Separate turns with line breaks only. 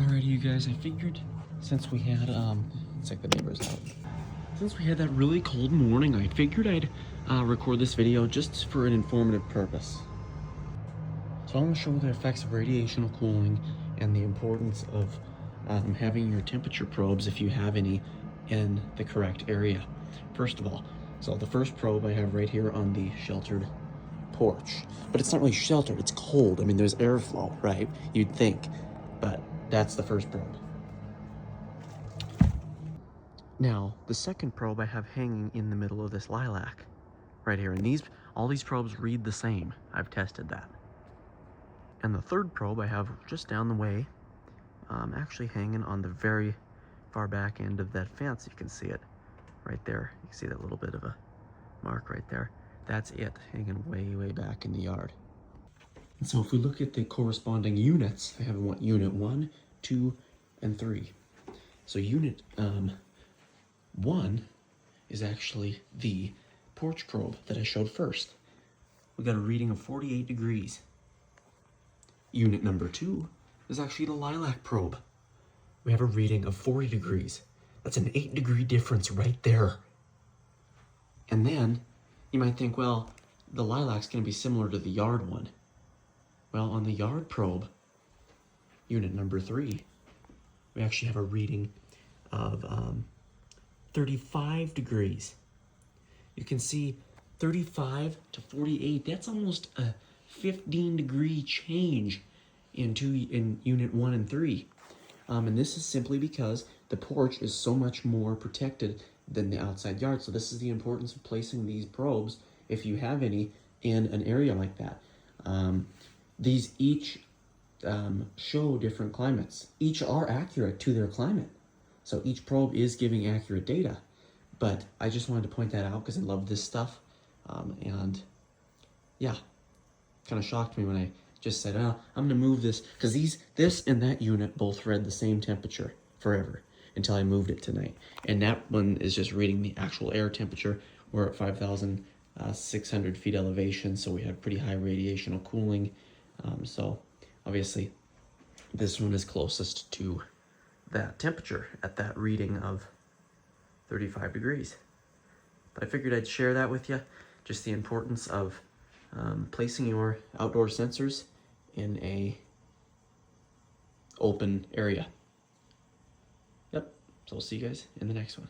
Alrighty, you guys, I figured since we had, it's like the neighbors out. Since we had that really cold morning, I figured I'd record this video just for an informative purpose. So I want to show the effects of radiational cooling and the importance of having your temperature probes, if you have any, in the correct area. First of all, so the first probe I have right here on the sheltered porch, but it's not really sheltered, it's cold. I mean, there's airflow, right? You'd think, but that's the first probe. Now, the second probe I have hanging in the middle of this lilac right here, and all these probes read the same. I've tested that. And the third probe I have just down the way, actually hanging on the very far back end of that fence. You can see it right there. You can see that little bit of a mark right there. That's it, hanging way, way back in the yard. And so if we look at the corresponding units, I have unit 1, 2, and 3. So unit 1 is actually the porch probe that I showed first. We got a reading of 48 degrees. Unit number 2 is actually the lilac probe. We have a reading of 40 degrees. That's an 8-degree difference right there. And then you might think, well, the lilac's going to be similar to the yard one. Well, on the yard probe, unit number 3, we actually have a reading of 35 degrees. You can see 35 to 48, that's almost a 15-degree change in unit 1 and 3. And this is simply because the porch is so much more protected than the outside yard. So this is the importance of placing these probes, if you have any, in an area like that. These each show different climates. Each are accurate to their climate. So each probe is giving accurate data. But I just wanted to point that out because I love this stuff. And yeah, kind of shocked me when I just said, oh, I'm going to move this. Because this and that unit both read the same temperature forever until I moved it tonight. And that one is just reading the actual air temperature. We're at 5,600 feet elevation, so we have pretty high radiational cooling. So obviously this one is closest to that temperature at that reading of 35 degrees. But I figured I'd share that with you, just the importance of placing your outdoor sensors in a open area. Yep, so we'll see you guys in the next one.